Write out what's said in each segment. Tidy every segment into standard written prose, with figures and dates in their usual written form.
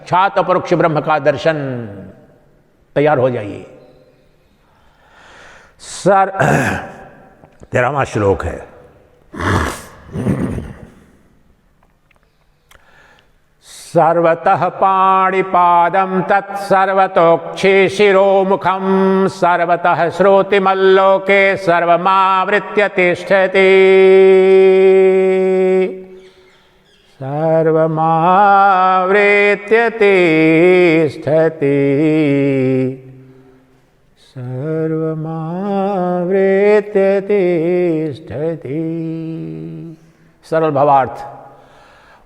साक्षात अपरोक्ष ब्रह्म का दर्शन। तैयार हो जाइए। 13वां श्लोक है। सर्वतः पाणिपादं तत्सर्वतोक्षे शिरोमुखं सर्वतः श्रोतिमल्लोके सर्वमावृत्य तिष्ठति। सर्वमावृत्य तिष्ठति। सर्वमावृत्य तिष्ठति। सरल भावार्थ,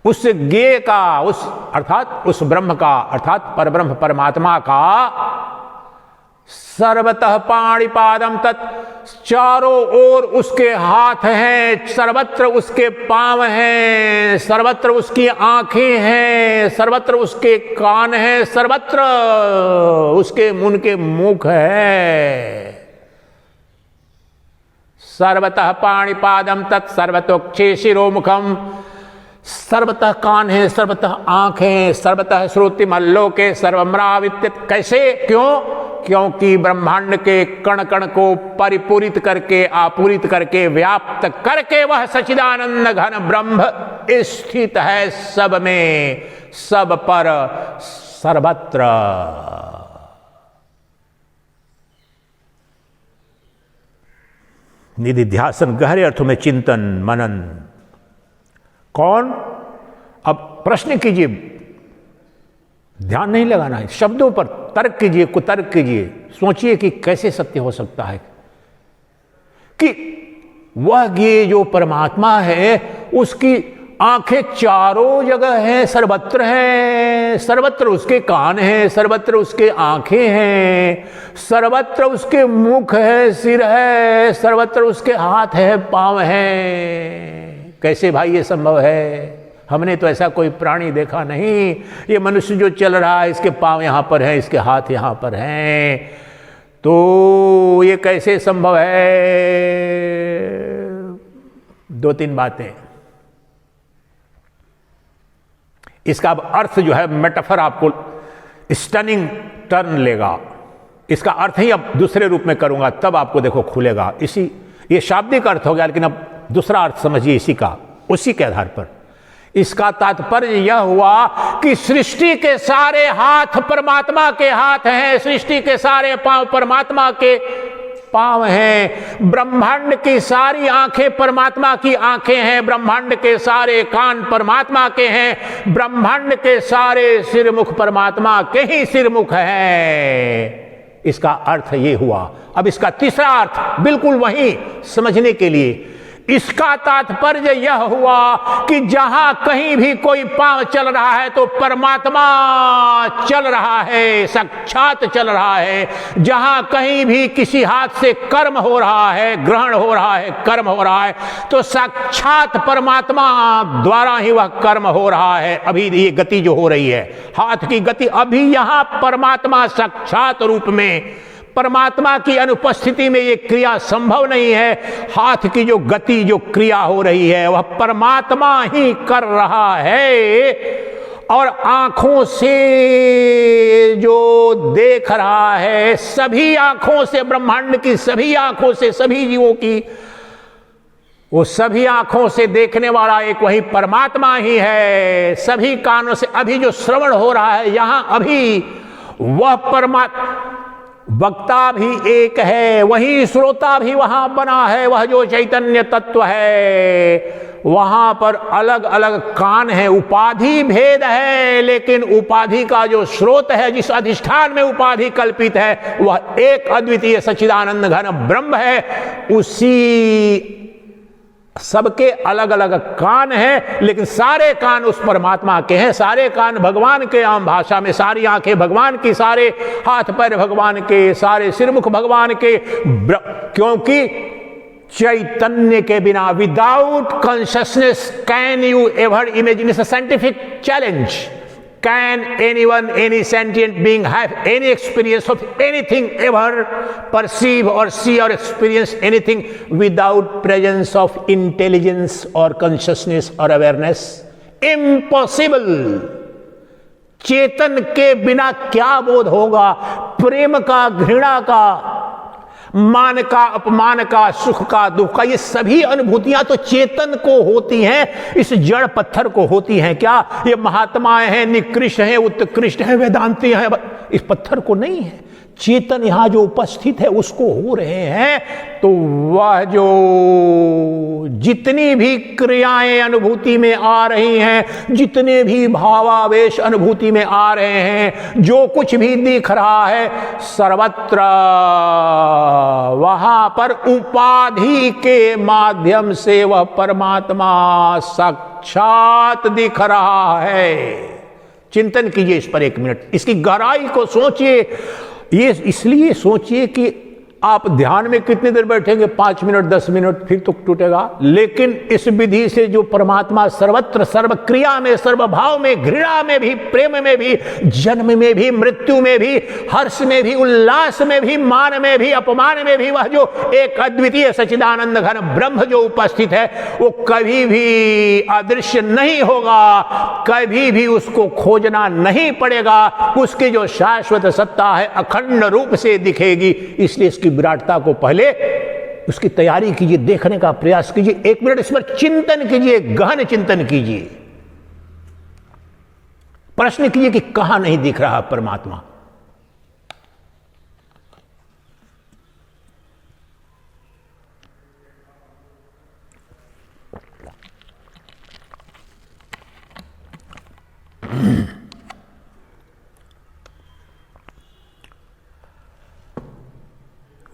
उस ज्ञेय का, उस अर्थात उस ब्रह्म का, अर्थात परब्रह्म परमात्मा का सर्वतः पाणिपादम तत्, चारों ओर उसके हाथ हैं, सर्वत्र उसके पांव हैं, सर्वत्र उसकी आंखें हैं, सर्वत्र उसके कान हैं, सर्वत्र उसके उनके मुख हैं। सर्वतः पाणिपादम तत् सर्वतोक्षे शिरोमुखम, सर्वतः कान है, सर्वतः आंख है, सर्वतः श्रुतिमल्लोके सर्वमरावित्य। कैसे? क्यों? क्योंकि ब्रह्मांड के कण कण को परिपूरित करके, आपूरित करके, व्याप्त करके वह सच्चिदानंद घन ब्रह्म स्थित है सब में, सब पर, सर्वत्र। निधिध्यासन, गहरे अर्थों में चिंतन मनन। कौन? अब प्रश्न कीजिए, ध्यान नहीं लगाना है, शब्दों पर तर्क कीजिए, कुतर्क कीजिए, सोचिए कि कैसे सत्य हो सकता है कि वह ये जो परमात्मा है उसकी आंखें चारों जगह हैं, सर्वत्र हैं, सर्वत्र उसके कान हैं, सर्वत्र उसके आंखें हैं, सर्वत्र उसके मुख है, सिर है, सर्वत्र उसके हाथ है, पांव हैं। कैसे भाई ये संभव है? हमने तो ऐसा कोई प्राणी देखा नहीं। ये मनुष्य जो चल रहा है, इसके पांव यहां पर हैं, इसके हाथ यहां पर हैं, तो ये कैसे संभव है? 2-3 बातें। इसका अब अर्थ जो है, मेटाफर आपको स्टनिंग टर्न लेगा। इसका अर्थ ही अब दूसरे रूप में करूंगा, तब आपको देखो खुलेगा। इसी, ये शाब्दिक अर्थ हो गया, लेकिन अब दूसरा अर्थ समझिए इसी का, उसी के आधार पर। इसका तात्पर्य यह हुआ कि सृष्टि के सारे हाथ परमात्मा के हाथ हैं, सृष्टि के सारे पांव परमात्मा के पांव हैं, ब्रह्मांड की सारी आंखें परमात्मा की आंखें हैं, ब्रह्मांड के सारे कान परमात्मा के हैं, ब्रह्मांड के सारे सिरमुख परमात्मा के ही सिरमुख हैं। इसका अर्थ ये हुआ। अब इसका तीसरा अर्थ बिल्कुल वही समझने के लिए, इसका तात्पर्य यह हुआ कि जहां कहीं भी कोई पांव चल रहा है तो परमात्मा चल रहा है, साक्षात चल रहा है। जहां कहीं भी किसी हाथ से कर्म हो रहा है, ग्रहण हो रहा है, कर्म हो रहा है, तो साक्षात परमात्मा द्वारा ही वह कर्म हो रहा है। अभी ये गति जो हो रही है, हाथ की गति, अभी यहां परमात्मा साक्षात रूप में, परमात्मा की अनुपस्थिति में ये क्रिया संभव नहीं है। हाथ की जो गति, जो क्रिया हो रही है, वह परमात्मा ही कर रहा है। और आंखों से जो देख रहा है, सभी आंखों से, ब्रह्मांड की सभी आंखों से, सभी जीवों की, वो सभी आंखों से देखने वाला एक वही परमात्मा ही है। सभी कानों से अभी जो श्रवण हो रहा है यहां, अभी वह परमात्मा, वक्ता भी एक है, वही श्रोता भी वहां बना है। वह जो चैतन्य तत्व है, वहां पर अलग अलग कान है, उपाधि भेद है, लेकिन उपाधि का जो स्रोत है, जिस अधिष्ठान में उपाधि कल्पित है, वह एक अद्वितीय सच्चिदानंद घन ब्रह्म है। उसी सबके अलग अलग कान हैं, लेकिन सारे कान उस परमात्मा के हैं, सारे कान भगवान के। आम भाषा में सारी आंखें भगवान की, सारे हाथ पैर भगवान के, सारे सिरमुख भगवान के। क्योंकि चैतन्य के बिना, without consciousness can you ever imagine, it's a scientific challenge, can anyone, any sentient being have any experience of anything, ever perceive or see or experience anything without presence of intelligence or consciousness or awareness? Impossible. चेतन के बिना क्या बोध होगा? प्रेम का, घृणा का, मान का, अपमान का, सुख का, दुख का, ये सभी अनुभूतियां तो चेतन को होती हैं, इस जड़ पत्थर को होती हैं क्या? ये महात्माएं हैं, निकृष्ट हैं, उत्कृष्ट हैं, वेदांती हैं, इस पत्थर को नहीं है। चेतन यहां जो उपस्थित है उसको हो रहे हैं। तो वह जो जितनी भी क्रियाएं अनुभूति में आ रही हैं, जितने भी भावावेश अनुभूति में आ रहे हैं, जो कुछ भी दिख रहा है सर्वत्र वहां पर उपाधि के माध्यम से वह परमात्मा साक्षात दिख रहा है। चिंतन कीजिए इस पर 1 मिनट, इसकी गहराई को सोचिए। ये इसलिए सोचिए कि आप ध्यान में कितनी देर बैठेंगे? 5 मिनट, 10 मिनट, फिर तो टूटेगा। लेकिन इस विधि से जो परमात्मा सर्वत्र, सर्व क्रिया में, सर्वभाव में, घृणा में भी, प्रेम में भी, जन्म में भी, मृत्यु में भी, हर्ष में भी, उल्लास में भी, मान में भी, अपमान में भी, वह जो एक अद्वितीय सच्चिदानंद घन ब्रह्म जो उपस्थित है वो कभी भी अदृश्य नहीं होगा, कभी भी उसको खोजना नहीं पड़ेगा। उसकी जो शाश्वत सत्ता है अखंड रूप से दिखेगी। इसलिए इसकी विराटता को पहले उसकी तैयारी कीजिए, देखने का प्रयास कीजिए। 1 मिनट इस पर चिंतन कीजिए, गहन चिंतन कीजिए। प्रश्न कीजिए कि कहां नहीं दिख रहा परमात्मा।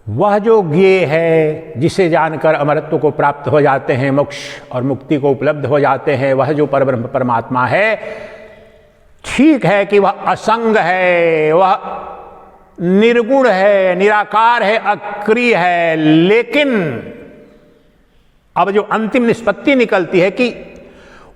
वह जो ज्ञेय है, जिसे जानकर अमरत्व को प्राप्त हो जाते हैं, मोक्ष और मुक्ति को उपलब्ध हो जाते हैं, वह जो परब्रह्म परमात्मा है, ठीक है कि वह असंग है, वह निर्गुण है, निराकार है, अक्रिय है। लेकिन अब जो अंतिम निष्पत्ति निकलती है कि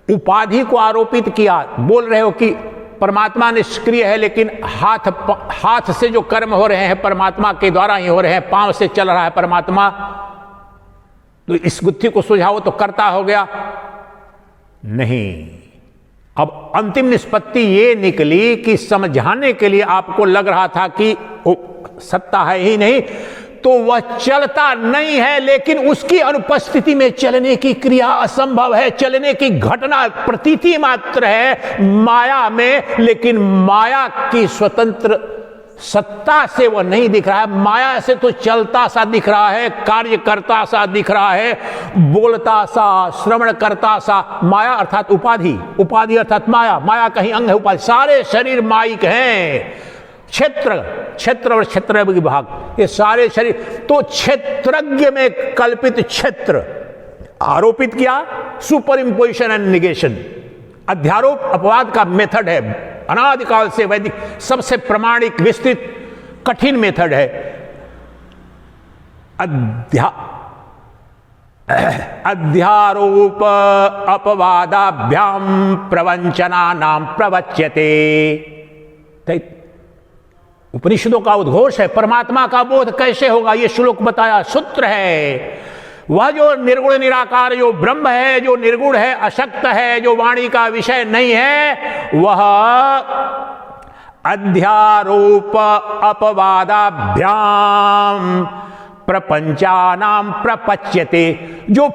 उपाधि को आरोपित किया, बोल रहे हो कि परमात्मा निष्क्रिय है, लेकिन हाथ से जो कर्म हो रहे हैं परमात्मा के द्वारा ही हो रहे हैं, पांव से चल रहा है परमात्मा, तो इस गुत्थी को सुलझाओ तो कर्ता हो गया। नहीं, अब अंतिम निष्पत्ति ये निकली कि समझाने के लिए आपको लग रहा था कि सत्ता है ही नहीं, तो वह चलता नहीं है, लेकिन उसकी अनुपस्थिति में चलने की क्रिया असंभव है, चलने की घटना प्रतीति मात्र है माया में, लेकिन माया की स्वतंत्र सत्ता से वह नहीं दिख रहा है। माया से तो चलता सा दिख रहा है, कार्य करता सा दिख रहा है, बोलता सा, श्रवण करता सा। माया अर्थात उपाधि, उपाधि अर्थात माया, माया कहीं अंग है, उपाधि। सारे शरीर माइक हैं। क्षेत्र और क्षेत्र विभाग, ये सारे शरीर, तो क्षेत्रज्ञ में कल्पित क्षेत्र आरोपित किया, सुपर इंपोजिशन एंड निगेशन, अध्यारोप अपवाद का मेथड है, अनादिकाल से वैदिक सबसे प्रमाणिक, विस्तृत, कठिन मेथड है। अध्यारोप अपवादाभ्याम प्रवंचना नाम प्रवच्यते। उपनिषदों का उद्घोष है। परमात्मा का बोध कैसे होगा, यह श्लोक बताया, सूत्र है। वह जो निर्गुण निराकार जो ब्रह्म है, जो निर्गुण है, अशक्त है, जो वाणी का विषय नहीं है, वह अध्यारोप अपवादाभ्याम प्रपंचानाम प्रपच्यते। जो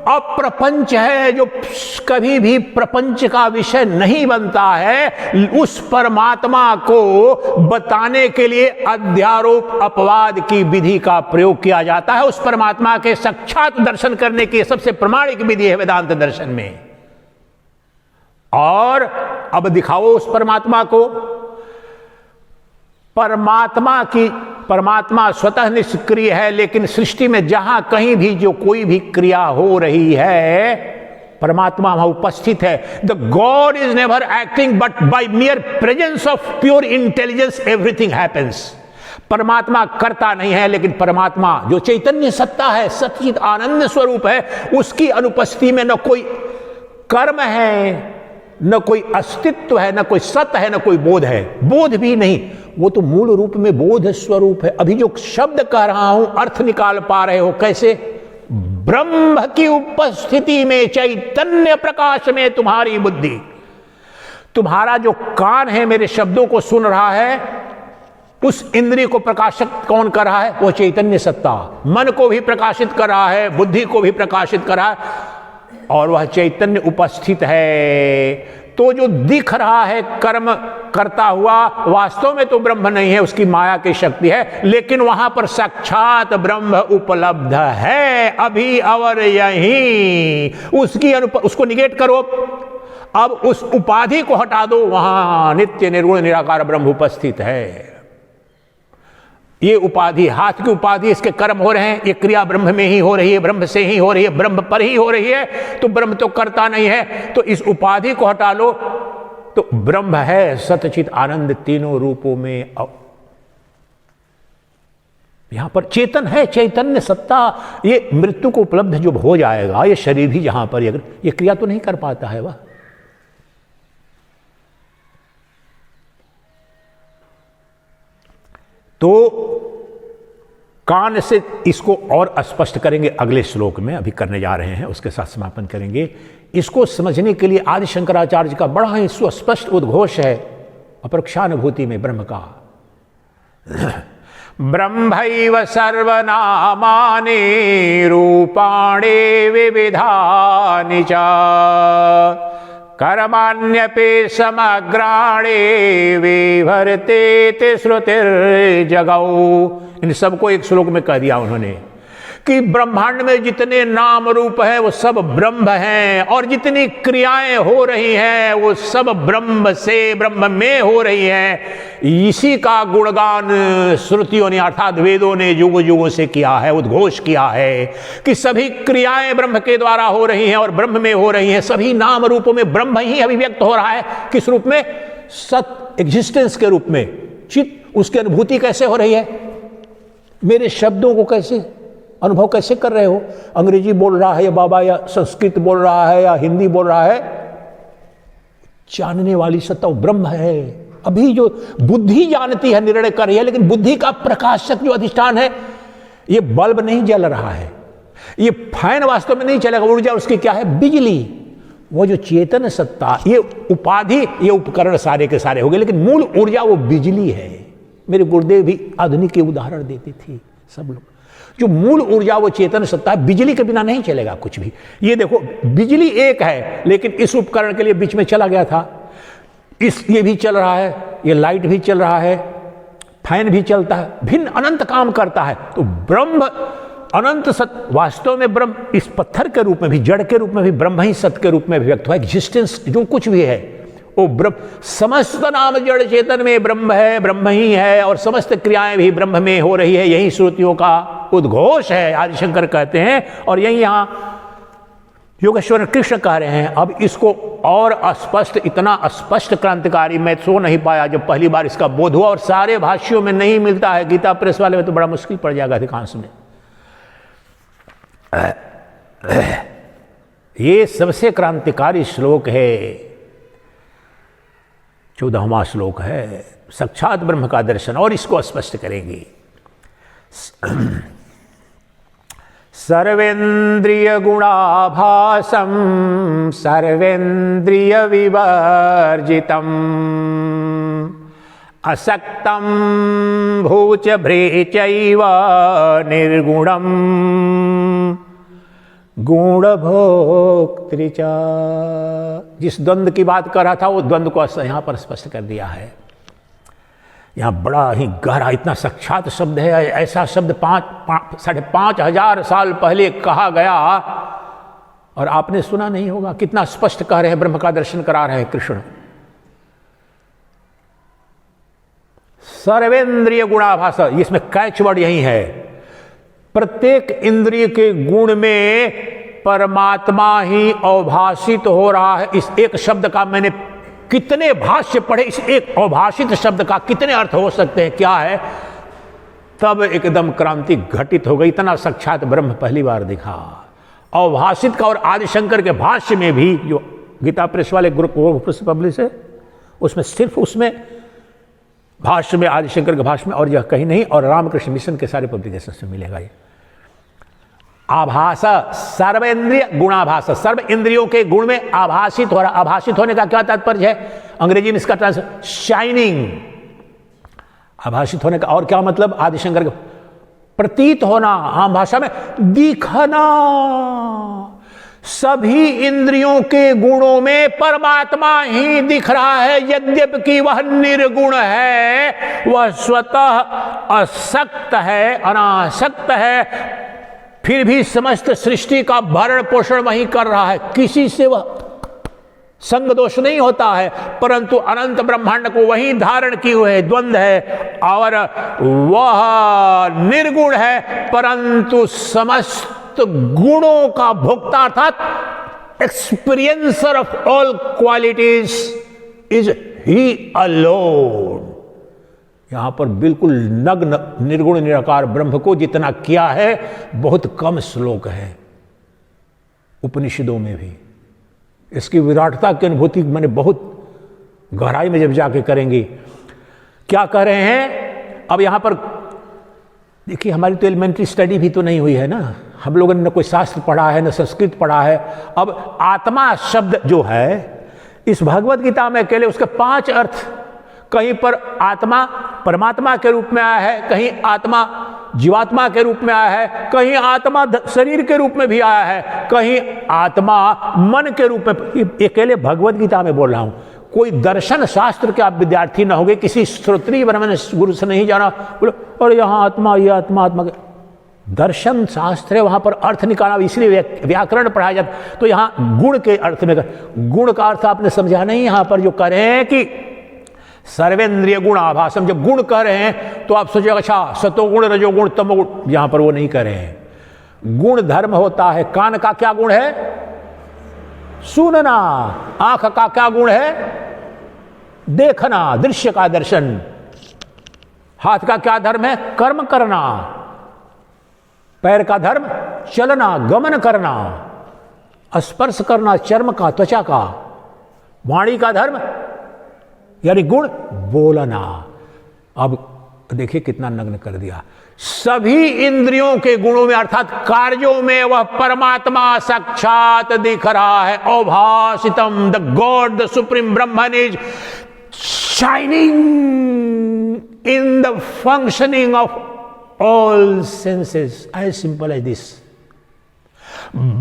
अप्रपंच है, जो कभी भी प्रपंच का विषय नहीं बनता है, उस परमात्मा को बताने के लिए अध्यारोप अपवाद की विधि का प्रयोग किया जाता है। उस परमात्मा के साक्षात दर्शन करने की सबसे प्रमाणिक विधि है वेदांत दर्शन में। और अब दिखाओ उस परमात्मा को। परमात्मा स्वतः निष्क्रिय है, लेकिन सृष्टि में जहां कहीं भी जो कोई भी क्रिया हो रही है, परमात्मा वहां उपस्थित है। The God is never acting but by मियर presence of pure intelligence everything happens. परमात्मा करता नहीं है, लेकिन परमात्मा जो चैतन्य सत्ता है, सच्चिद आनंद स्वरूप है, उसकी अनुपस्थिति में न कोई कर्म है, न कोई अस्तित्व है, न कोई सत है, न कोई बोध है। बोध भी नहीं, वो तो मूल रूप में बोध स्वरूप है। अभी जो शब्द कह रहा हूं अर्थ निकाल पा रहे हो कैसे? ब्रह्म की उपस्थिति में, चैतन्य प्रकाश में तुम्हारी बुद्धि, तुम्हारा जो कान है मेरे शब्दों को सुन रहा है, उस इंद्रिय को प्रकाशित कौन कर रहा है? वो चैतन्य सत्ता। मन को भी प्रकाशित कर रहा है, बुद्धि को भी प्रकाशित कर रहा है, और वह चैतन्य उपस्थित है। तो जो दिख रहा है कर्म करता हुआ, वास्तव में तो ब्रह्म नहीं है, उसकी माया की शक्ति है, लेकिन वहां पर साक्षात ब्रह्म उपलब्ध है, अभी और यहीं। उसको निगेट करो, अब उस उपाधि को हटा दो, वहां नित्य निर्गुण निराकार ब्रह्म उपस्थित है। ये उपाधि, हाथ की उपाधि, इसके कर्म हो रहे हैं, ये क्रिया ब्रह्म में ही हो रही है, ब्रह्म से ही हो रही है, ब्रह्म पर ही हो रही है, तो ब्रह्म तो करता नहीं है। तो इस उपाधि को हटा लो तो ब्रह्म है सतचित आनंद तीनों रूपों में। यहां पर चेतन है, चैतन्य सत्ता। ये मृत्यु को उपलब्ध जो हो जाएगा, ये शरीर भी जहां पर ये क्रिया तो नहीं कर पाता है वह। तो कान से इसको और स्पष्ट करेंगे अगले श्लोक में, अभी करने जा रहे हैं, उसके साथ समापन करेंगे। इसको समझने के लिए आदि शंकराचार्य का बड़ा ही सुस्पष्ट उद्घोष है अपरोक्षानुभूति में ब्रह्म का। ब्रह्मैव सर्वनामानि रूपाणि विविधानि च कर्माण्यपि समग्राणि विभर्ते श्रुतिर्जगौ। इन सबको एक श्लोक में कह दिया उन्होंने कि ब्रह्मांड में जितने नाम रूप हैं वो सब ब्रह्म हैं, और जितनी क्रियाएं हो रही हैं वो सब ब्रह्म से, ब्रह्म में हो रही हैं। इसी का गुणगान श्रुतियों ने अर्थात वेदों ने युगों युगों से किया है, उद्घोष किया है कि सभी क्रियाएं ब्रह्म के द्वारा हो रही हैं और ब्रह्म में हो रही हैं। सभी नाम रूपों में ब्रह्म ही अभिव्यक्त हो रहा है। किस रूप में? सत, एग्जिस्टेंस के रूप में। चित, उसकी अनुभूति कैसे हो रही है? मेरे शब्दों को कैसे अनुभव कैसे कर रहे हो? अंग्रेजी बोल रहा है या बाबा, या संस्कृत बोल रहा है या हिंदी बोल रहा है, जानने वाली सत्ता ब्रह्म है। अभी जो बुद्धि जानती है, निर्णय कर रही है, लेकिन बुद्धि का प्रकाशक जो अधिष्ठान है, ये बल्ब नहीं जल रहा है, ये फैन वास्तव में नहीं चलेगा। ऊर्जा उसकी क्या है? बिजली। वो जो चेतन सत्ता, ये उपाधि, ये उपकरण सारे के सारे हो गए, लेकिन मूल ऊर्जा वो बिजली है। मेरे गुरुदेव भी आधुनिक के उदाहरण देते थे सब लोग। जो मूल ऊर्जा वो चेतन सत्ता है, बिजली के बिना नहीं चलेगा कुछ भी। ये देखो, बिजली एक है, लेकिन इस उपकरण के लिए बीच में चला गया था, ये भी चल रहा है, ये लाइट भी चल रहा है, फैन भी चलता है, भिन्न अनंत काम करता है। तो ब्रह्म अनंत सत्य, वास्तव में ब्रह्म इस पत्थर के रूप में भी, जड़ के रूप में भी ब्रह्म ही सत्य के रूप में व्यक्त हुआ। एग्जिस्टेंस जो कुछ भी है वो ब्रह्म, समस्त नाम जड़ चेतन में ब्रह्म है, ब्रह्म ही है, और समस्त क्रियाएं भी ब्रह्म में हो रही है। यही श्रुतियों का उद्घोष है, आदिशंकर कहते हैं, और यही यहां योगेश्वर कृष्ण कह रहे हैं। अब इसको और स्पष्ट, इतना स्पष्ट क्रांतिकारी मैं सो नहीं पाया जब पहली बार इसका बोध हुआ, और सारे भाष्यों में नहीं मिलता है। गीता प्रेस वाले में तो बड़ा मुश्किल पड़ जाएगा अधिकांश में। ये सबसे क्रांतिकारी श्लोक है, 14वां श्लोक है, साक्षात ब्रह्म का दर्शन, और इसको स्पष्ट करेंगे। सर्वेन्द्रिय गुणाभासम सर्वेन्द्रिय विवर्जितम असक्तम भूच भ्रेचैव निर्गुणम गुणभोक्तृचा। जिस द्वंद्व की बात कर रहा था वो द्वंद्व को यहां पर स्पष्ट कर दिया है। यहां बड़ा ही गहरा, इतना साक्षात शब्द है। ऐसा शब्द 5,500 साल पहले कहा गया और आपने सुना नहीं होगा। कितना स्पष्ट कह रहे हैं, ब्रह्म का दर्शन करा रहे हैं कृष्ण। सर्वेंद्रिय गुणाभास, इसमें कैच वर्ड यही है। प्रत्येक इंद्रिय के गुण में परमात्मा ही अवभाषित हो रहा है। इस एक शब्द का मैंने कितने भाष्य पढ़े, इस एक अवभाषित शब्द का कितने अर्थ हो सकते हैं, क्या है, तब एकदम क्रांति घटित हो गई। इतना साक्षात ब्रह्म पहली बार दिखा अवभाषित का। और आदिशंकर के भाष्य में भी, जो गीता प्रेस वाले ग्रुप पब्लिश है, उसमें सिर्फ उसमें भाष्य में, आदिशंकर के भाष्य में, और यह कहीं नहीं, और रामकृष्ण मिशन के सारे पब्लिकेशन में मिलेगा ये। आभास, सर्वेंद्रिय गुणाभास, सर्व इंद्रियों के गुण में आभासित हो रहा। आभासित होने का क्या तात्पर्य है? अंग्रेजी में इसका ट्रांसलेशन शाइनिंग, आभाषित होने का और क्या मतलब आदिशंकर का प्रतीत होना, आम भाषा में दिखना। सभी इंद्रियों के गुणों में परमात्मा ही दिख रहा है, यद्यपि वह निर्गुण है, वह स्वतः असक्त है, अनासक्त है, फिर भी समस्त सृष्टि का भरण पोषण वही कर रहा है, किसी से वह संग दोष नहीं होता है, परंतु अनंत ब्रह्मांड को वही धारण किए हुए द्वंद है, और वह निर्गुण है परंतु समस्त गुणों का भोक्ता अर्थात experiencer of all qualities is he alone. यहां पर बिल्कुल नग्न निर्गुण निराकार ब्रह्म को जितना किया है बहुत कम श्लोक है उपनिषदों में भी। इसकी विराटता की अनुभूति मैंने बहुत गहराई में जब जाके करेंगे। क्या कह रहे हैं अब यहां पर देखिए, हमारी तो एलिमेंट्री स्टडी भी तो नहीं हुई है ना, हम लोगों ने न कोई शास्त्र पढ़ा है न संस्कृत पढ़ा है। अब आत्मा शब्द जो है इस भगवत गीता में अकेले उसके 5 अर्थ, कहीं पर आत्मा परमात्मा के रूप में आया है, कहीं आत्मा जीवात्मा के रूप में आया है, कहीं आत्मा शरीर के रूप में भी आया है, कहीं आत्मा मन के रूप में। अकेले भगवत गीता में बोल रहा हूं, कोई दर्शन शास्त्र के आप विद्यार्थी ना होगे, किसी श्रोत्रीय ब्राह्मण गुरु से नहीं जाना बोलो और यहाँ आत्मा ये आत्मा आत्मा के दर्शन शास्त्र है, वहां पर अर्थ निकालना, इसलिए व्याकरण पढ़ाया जाता। तो यहाँ गुण के अर्थ में गुण का अर्थ आपने समझा नहीं। यहां पर जो कह रहे हैं कि सर्वेंद्रिय गुण आभासम, जब गुण कह रहे हैं तो आप सोचिए अच्छा सतोगुण रजोगुण तमोगुण, यहां पर वो नहीं कह रहे हैं। गुण धर्म होता है। कान का क्या गुण है? सुनना। आंख का क्या गुण है? देखना, दृश्य का दर्शन। हाथ का क्या धर्म है? कर्म करना। पैर का धर्म चलना, गमन करना, स्पर्श करना चर्म का, त्वचा का। वाणी का धर्म यानी गुण बोलना। अब देखिए कितना नग्न कर दिया। सभी इंद्रियों के गुणों में अर्थात कार्यों में वह परमात्मा साक्षात दिख रहा है। अभासितम, the God, the supreme Brahman is shining in the functioning of all senses, as simple as this.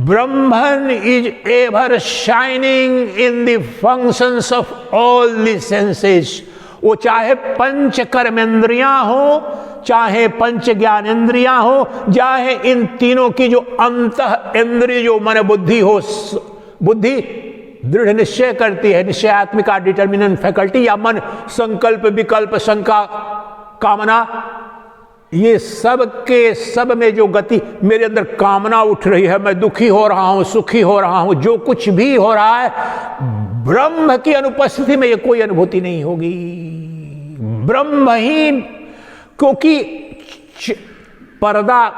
Brahman is ever shining in the functions of all the senses. वो चाहे पंच कर्मेंद्रियां हो, चाहे पंच ज्ञानेंद्रियां हो, चाहे इन तीनों की जो अंतः इंद्रिय जो मन बुद्धि हो, बुद्धि दृढ़ निश्चय करती है, निश्चयात्मिका डिटर्मिनेंट फैकल्टी, या मन संकल्प विकल्प शंका कामना, ये सब के सब में जो गति, मेरे अंदर कामना उठ रही है, मैं दुखी हो रहा हूं, सुखी हो रहा हूं, जो कुछ भी हो रहा है, ब्रह्म की अनुपस्थिति में ये कोई अनुभूति नहीं होगी। ब्रह्म ही, क्योंकि पर्दा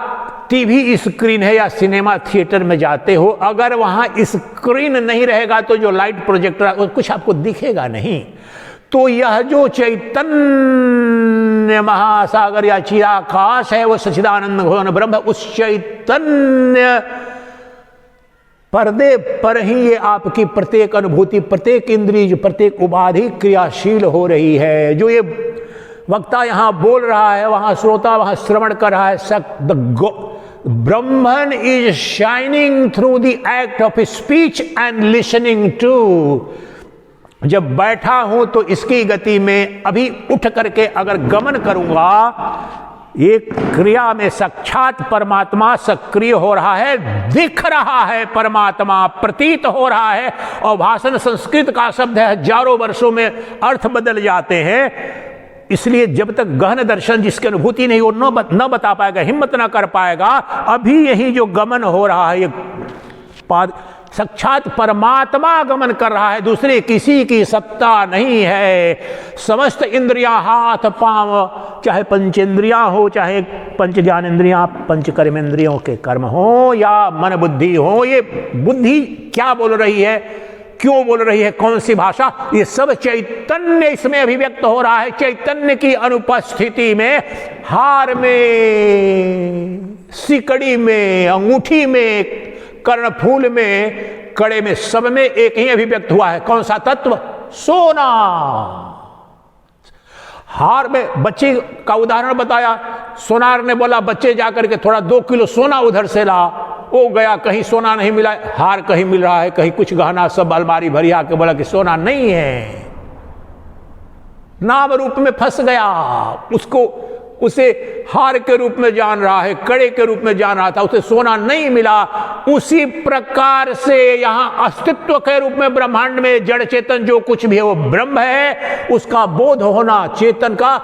टीवी स्क्रीन है या सिनेमा थिएटर में जाते हो, अगर वहां स्क्रीन नहीं रहेगा तो जो लाइट प्रोजेक्टर कुछ आपको दिखेगा नहीं। तो यह जो चैतन्य महासागर या चिराकाश है, वो सच्चिदानंद घोर ब्रह्म, उस चैतन्य पर्दे पर ही ये आपकी प्रत्येक अनुभूति, प्रत्येक इंद्रिय, प्रत्येक उपाधि क्रियाशील हो रही है। जो ये वक्ता यहां बोल रहा है, वहां श्रोता वहां श्रवण कर रहा है। Brahman is shining through the act of speech and listening to. जब बैठा हूं तो इसकी गति में अभी उठ करके अगर गमन करूंगा, एक क्रिया में साक्षात परमात्मा सक्रिय हो रहा है, दिख रहा है परमात्मा, प्रतीत हो रहा है। और भाषण संस्कृत का शब्द है, हजारों वर्षों में अर्थ बदल जाते हैं। इसलिए जब तक गहन दर्शन जिसकी अनुभूति नहीं वो न बता पाएगा, हिम्मत ना कर पाएगा। अभी यही जो गमन हो रहा है, ये साक्षात परमात्मा गमन कर रहा है, दूसरे किसी की सत्ता नहीं है। समस्त इंद्रियां, हाथ पांव, चाहे पंचेंद्रियां हो, चाहे पंच ज्ञानेंद्रियां, पंच कर्मेंद्रियों के कर्म हो, या मन बुद्धि हो, ये बुद्धि क्या बोल रही है, क्यों बोल रही है, कौन सी भाषा, ये सब चैतन्य इसमें अभिव्यक्त हो रहा है। चैतन्य की अनुपस्थिति में हार में, सिकड़ी में, अंगूठी में, कर्णफूल में, कड़े में, सब में एक ही अभिव्यक्त हुआ है। कौन सा तत्व? सोना। हार में बच्चे का उदाहरण बताया। सोनार ने बोला बच्चे जाकर के थोड़ा 2 किलो सोना उधर से ला। वो गया, कहीं सोना नहीं मिला, हार कहीं मिल रहा है, कहीं कुछ गहना, सब अलमारी भरी, आके बोला कि सोना नहीं है। नाम रूप में फंस गया। उसे हार के रूप में जान रहा है, कड़े के रूप में जान रहा था, उसे सोना नहीं मिला। उसी प्रकार से यहां अस्तित्व के रूप में ब्रह्मांड में जड़ चेतन जो कुछ भी है वो ब्रह्म है। उसका बोध होना, चेतन का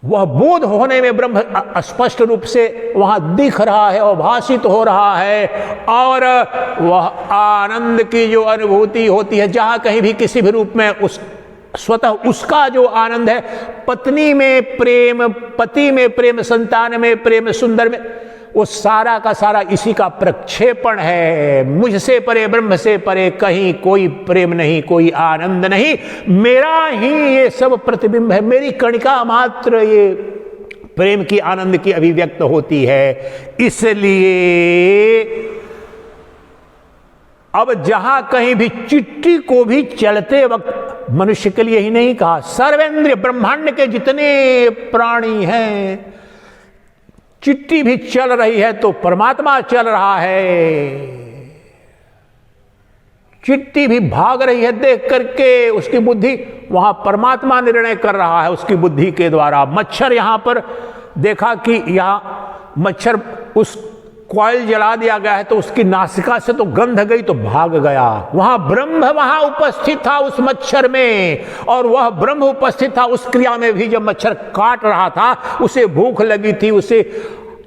वह बोध होने में ब्रह्म स्पष्ट रूप से वहां दिख रहा है और भाषित हो रहा है। और वह आनंद की जो अनुभूति होती है, जहां कहीं भी किसी भी रूप में उस स्वतः उसका जो आनंद है, पत्नी में प्रेम, पति में प्रेम, संतान में प्रेम, सुंदर में, वो सारा का सारा इसी का प्रक्षेपण है। मुझसे परे, ब्रह्म से परे कहीं कोई प्रेम नहीं, कोई आनंद नहीं, मेरा ही ये सब प्रतिबिंब है। मेरी कणिका मात्र ये प्रेम की, आनंद की अभिव्यक्त होती है। इसलिए अब जहां कहीं भी चिट्ठी को भी चलते वक्त मनुष्य के लिए ही नहीं कहा, सर्वेंद्रिय ब्रह्मांड के जितने प्राणी हैं, चिट्ठी भी चल रही है तो परमात्मा चल रहा है। चिट्ठी भी भाग रही है देख करके, उसकी बुद्धि वहां परमात्मा निर्णय कर रहा है उसकी बुद्धि के द्वारा। मच्छर यहां पर देखा कि यहां मच्छर, उस कॉइल जला दिया गया है तो उसकी नासिका से तो गंध गई तो भाग गया। वहां ब्रह्म वहां उपस्थित था उस मच्छर में, और वह ब्रह्म उपस्थित था उस क्रिया में भी। जब मच्छर काट रहा था, उसे भूख लगी थी, उसे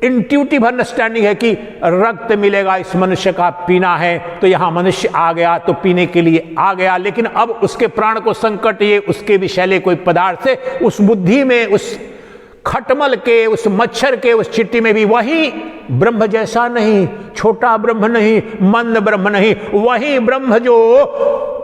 इंट्यूटिव अंडरस्टैंडिंग है कि रक्त मिलेगा, इस मनुष्य का पीना है, तो यहां मनुष्य आ गया तो पीने के लिए आ गया। लेकिन अब उसके प्राण को संकट ये उसके विषैले कोई पदार्थ से, उस बुद्धि में, उस खटमल के, उस मच्छर के, उस चिट्ठी में भी वही ब्रह्म जैसा नहीं, छोटा ब्रह्म नहीं, मंद ब्रह्म नहीं, वही ब्रह्म जो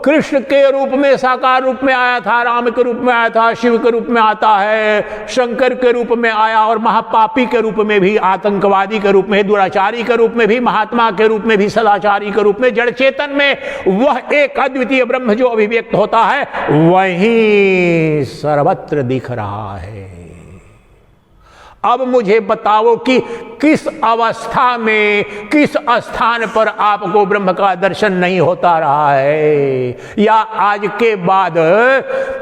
कृष्ण के रूप में, साकार रूप में आया था, राम के रूप में आया था, शिव के रूप में आता है, शंकर के रूप में आया, और महापापी के रूप में भी, आतंकवादी के रूप में, दुराचारी के रूप में भी, महात्मा के रूप में भी, सदाचारी के रूप में, जड़ चेतन में वह एक अद्वितीय ब्रह्म जो अभिव्यक्त होता है, वही सर्वत्र दिख रहा है। अब मुझे बताओ कि किस अवस्था में, किस स्थान पर आपको ब्रह्म का दर्शन नहीं होता रहा है, या आज के बाद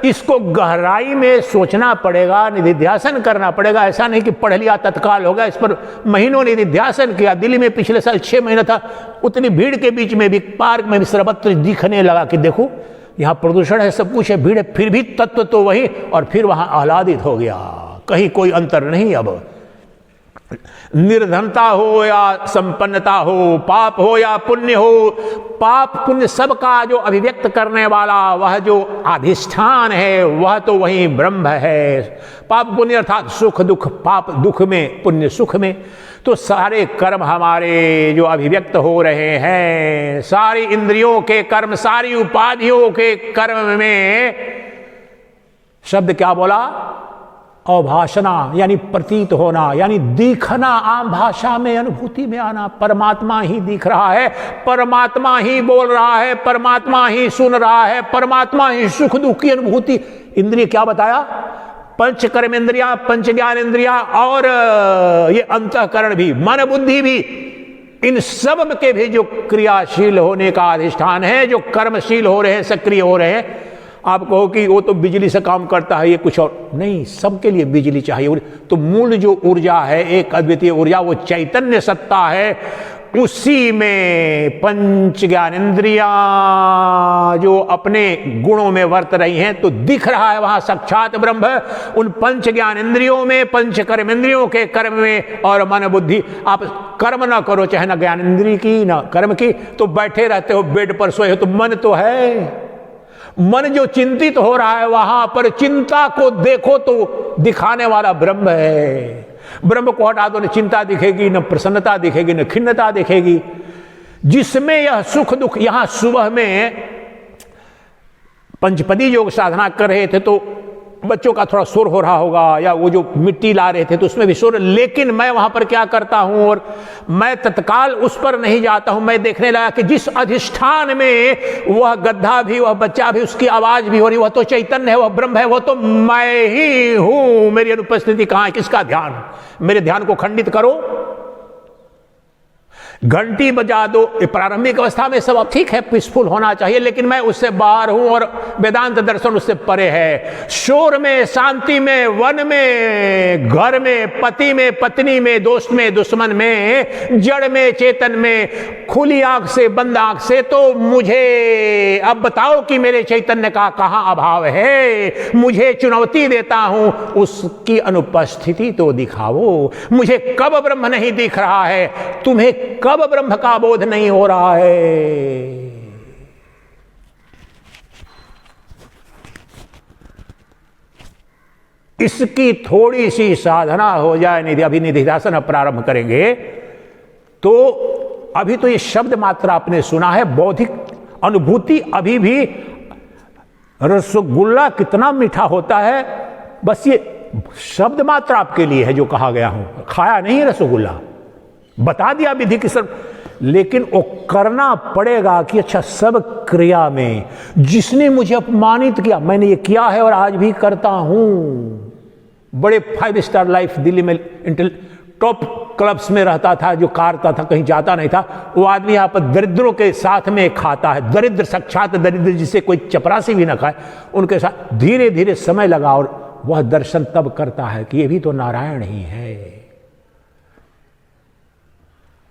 इसको गहराई में सोचना पड़ेगा, निधिध्यासन करना पड़ेगा। ऐसा नहीं कि पढ़ लिया तत्काल होगा, इस पर महीनों निधिध्यासन किया। दिल्ली में पिछले साल 6 महीना था, उतनी भीड़ के बीच में भी, पार्क में भी सर्वत्र दिखने लगा कि देखो यहाँ प्रदूषण है, सब कुछ है, भीड़ है, फिर भी तत्व तो वही, और फिर वहां आह्लादित हो गया। कहीं कोई अंतर नहीं। अब निर्धनता हो या संपन्नता हो, पाप हो या पुण्य हो, पाप पुण्य सबका जो अभिव्यक्त करने वाला, वह जो अधिष्ठान है, वह तो वही ब्रह्म है। पाप पुण्य अर्थात सुख दुख, पाप दुख में, पुण्य सुख में। तो सारे कर्म हमारे जो अभिव्यक्त हो रहे हैं, सारी इंद्रियों के कर्म, सारी उपाधियों के कर्म में, शब्द क्या बोला? अभाषणा, यानी प्रतीत होना, यानी दिखना, आम भाषा में अनुभूति में आना। परमात्मा ही दिख रहा है, परमात्मा ही बोल रहा है, परमात्मा ही सुन रहा है, परमात्मा ही सुख दुख की अनुभूति। इंद्रिय क्या बताया? पंच कर्म इंद्रिया, पंच ज्ञान इंद्रिया, और ये अंतःकरण भी, मन बुद्धि भी, इन सब के भी जो क्रियाशील होने का अधिष्ठान है, जो कर्मशील हो रहे हैं, सक्रिय हो रहे हैं। आप कहो कि वो तो बिजली से काम करता है, ये कुछ और नहीं, सबके लिए बिजली चाहिए। तो मूल जो ऊर्जा है, एक अद्वितीय ऊर्जा, वो चैतन्य सत्ता है, उसी में पंच ज्ञान इंद्रियां जो अपने गुणों में वर्त रही हैं, तो दिख रहा है वहां साक्षात ब्रह्म। उन पंच ज्ञान इंद्रियों में, पंच कर्म इंद्रियों के कर्म में, और मन बुद्धि। आप कर्म ना करो, चाहे ना ज्ञान इंद्रिय की ना कर्म की, तो बैठे रहते हो, बेड पर सोए हो, तो मन तो है। मन जो चिंतित हो रहा है, वहां पर चिंता को देखो तो दिखाने वाला ब्रह्म है। ब्रह्म को हटा दो, न चिंता दिखेगी, न प्रसन्नता दिखेगी, न खिन्नता दिखेगी। जिसमें यह सुख दुख, यहां सुबह में पंचपदी योग साधना कर रहे थे तो बच्चों का थोड़ा शोर हो रहा होगा, या वो जो मिट्टी ला रहे थे तो उसमें भी शोर, लेकिन मैं वहां पर क्या करता हूं, और मैं तत्काल उस पर नहीं जाता हूं। मैं देखने लगा कि जिस अधिष्ठान में वह गड्ढा भी, वह बच्चा भी, उसकी आवाज भी हो रही, वह तो चैतन्य है, वह ब्रह्म है, वह तो मैं ही हूं। मेरी अनुपस्थिति कहां है, किसका ध्यान? मेरे ध्यान को खंडित करो, घंटी बजा दो। प्रारंभिक अवस्था में सब अब ठीक है, पीसफुल होना चाहिए, लेकिन मैं उससे बाहर हूं और वेदांत दर्शन उससे परे है। शोर में, शांति में, वन में, घर में, पति में, पत्नी में, दोस्त में, दुश्मन में, जड़ में, चेतन में, खुली आंख से, बंद आंख से, तो मुझे अब बताओ कि मेरे चैतन्य का कहां अभाव है? मुझे चुनौती देता हूं, उसकी अनुपस्थिति तो दिखाओ। मुझे कब ब्रह्म नहीं दिख रहा है? तुम्हें कब ब्रह्म का बोध नहीं हो रहा है? इसकी थोड़ी सी साधना हो जाए, निधि अभी निधिध्यासन अब प्रारंभ करेंगे, तो अभी तो ये शब्द मात्र आपने सुना है, बौद्धिक अनुभूति अभी भी रसगुल्ला कितना मीठा होता है, बस ये शब्द मात्र आपके लिए है जो कहा गया हूं। खाया नहीं रसगुल्ला, बता दिया विधि की सब, लेकिन वो करना पड़ेगा कि अच्छा सब क्रिया में जिसने मुझे अपमानित किया, मैंने ये किया है और आज भी करता हूं। बड़े 5 स्टार लाइफ दिल्ली में टॉप क्लब्स में रहता था, जो कारता था, कहीं जाता नहीं था, वो आदमी यहां पर दरिद्रों के साथ में खाता है। दरिद्र, साक्षात दरिद्र, जिसे कोई चपरासी भी ना खाए, उनके साथ धीरे धीरे समय लगा, और वह दर्शन तब करता है कि ये भी तो नारायण ही है।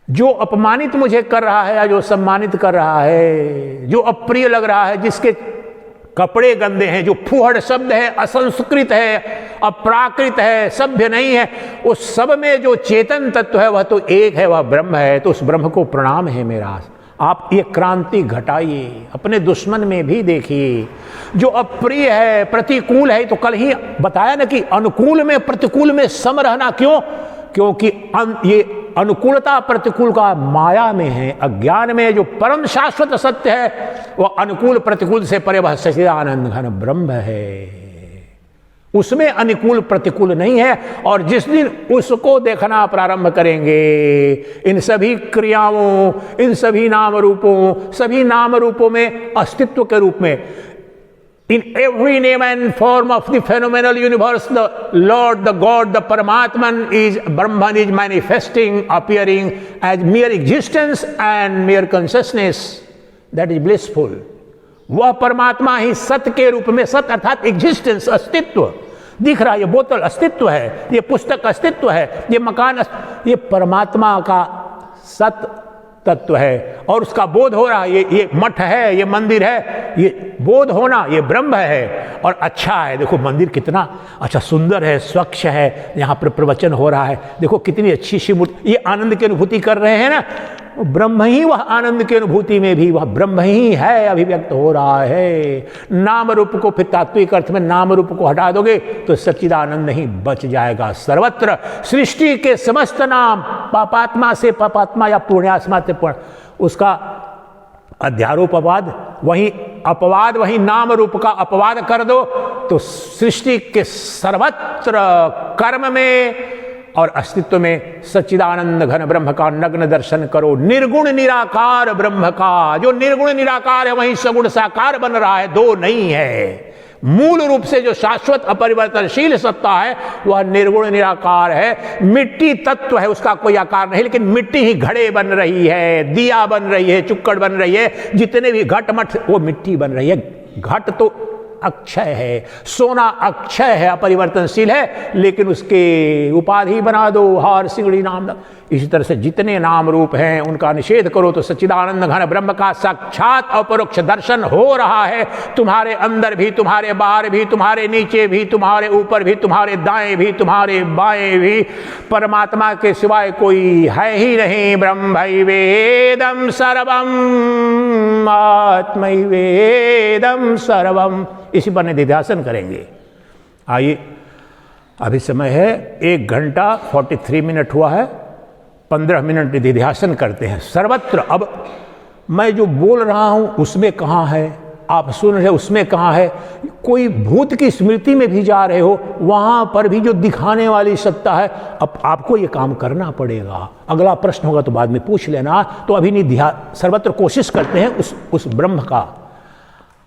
जो अपमानित मुझे कर रहा है या जो सम्मानित कर रहा है, जो अप्रिय लग रहा है, जिसके कपड़े गंदे हैं, जो फूहड़ शब्द है, असंस्कृत है, अप्राकृत है, सभ्य नहीं है, उस सब में जो चेतन तत्व है वह तो एक है, वह ब्रह्म है। तो उस ब्रह्म को प्रणाम है मेरा। आप ये क्रांति घटाइए, अपने दुश्मन में भी देखिए। जो अप्रिय है, प्रतिकूल है, तो कल ही बताया ना कि अनुकूल में प्रतिकूल में सम रहना। क्यों? क्योंकि ये अनुकूलता प्रतिकूल का माया में है, अज्ञान में। जो परम शाश्वत सत्य है वह अनुकूल प्रतिकूल से परे, वह सच्चिदानंद घन ब्रह्म है। उसमें अनुकूल प्रतिकूल नहीं है। और जिस दिन उसको देखना प्रारंभ करेंगे, इन सभी क्रियाओं, इन सभी नाम रूपों, सभी नाम रूपों में अस्तित्व के रूप में, in every name and form of the phenomenal universe, the Lord, the God, the Paramatman is, Brahman is manifesting, appearing as mere existence and mere consciousness that is blissful. वह परमात्मा ही सत्य के रूप में, सत्य अर्थात एग्जिस्टेंस, अस्तित्व दिख रहा है। ये बोतल अस्तित्व है, ये पुस्तक अस्तित्व है, ये मकान, ये परमात्मा का सत्य तत्व है, और उसका बोध हो रहा है। ये मठ है, ये मंदिर है, ये बोध होना, ये ब्रह्म है। और अच्छा है, देखो मंदिर कितना अच्छा सुंदर है, स्वच्छ है, यहाँ पर प्रवचन हो रहा है, देखो कितनी अच्छी सी मूर्ति, ये आनंद की अनुभूति कर रहे हैं ना। ब्रह्म ही वह आनंद की अनुभूति में भी वह ब्रह्म ही है, अभिव्यक्त हो रहा है। नाम रूप को फिर तात्विक अर्थ में नाम रूप को हटा दोगे तो सच्चिदानंद नहीं बच जाएगा। सर्वत्र सृष्टि के समस्त नाम, पापात्मा से पापात्मा या पुण्यात्मा से पुण्य, उसका अध्यारोप अपवाद, वही अपवाद, वही नाम रूप का अपवाद कर दो, तो सृष्टि के सर्वत्र कर्म में और अस्तित्व में सच्चिदानंद घन ब्रह्म का नग्न दर्शन करो। निर्गुण निराकार ब्रह्म का, जो निर्गुण निराकार है वहीं सगुण साकार बन रहा है, दो नहीं है। मूल रूप से जो शाश्वत अपरिवर्तनशील सत्ता है वह निर्गुण निराकार है। मिट्टी तत्व है, उसका कोई आकार नहीं, लेकिन मिट्टी ही घड़े बन रही है, दिया बन रही है, चुक्कड़ बन रही है, जितने भी घट मठ वो मिट्टी बन रही है। घट तो अक्षय है, सोना अक्षय है, अपरिवर्तनशील है, लेकिन उसके उपाधि बना दो, हार सिंगड़ी नाम। इसी तरह से जितने नाम रूप हैं उनका निषेध करो तो सच्चिदानंद घन ब्रह्म का साक्षात अपरोक्ष दर्शन हो रहा है। तुम्हारे अंदर भी, तुम्हारे बाहर भी, तुम्हारे नीचे भी, तुम्हारे ऊपर भी, तुम्हारे दाएं भी, तुम्हारे बाएं भी, परमात्मा के सिवाय कोई है ही नहीं। ब्रह्मैवेदं सर्वम्, आत्मैवेदं सर्वम्। इसी पर निधिध्यासन करेंगे। आइए, अभी समय है 1 घंटा 43 मिनट हुआ है, 15 मिनट निधिध्यासन करते हैं। सर्वत्र अब मैं जो बोल रहा हूं उसमें कहाँ है, आप सुन रहे हो उसमें कहाँ है, कोई भूत की स्मृति में भी जा रहे हो, वहां पर भी जो दिखाने वाली सत्ता है, अब आपको ये काम करना पड़ेगा। अगला प्रश्न होगा तो बाद में पूछ लेना। तो अभी नहीं, ध्यान सर्वत्र कोशिश करते हैं उस ब्रह्म का,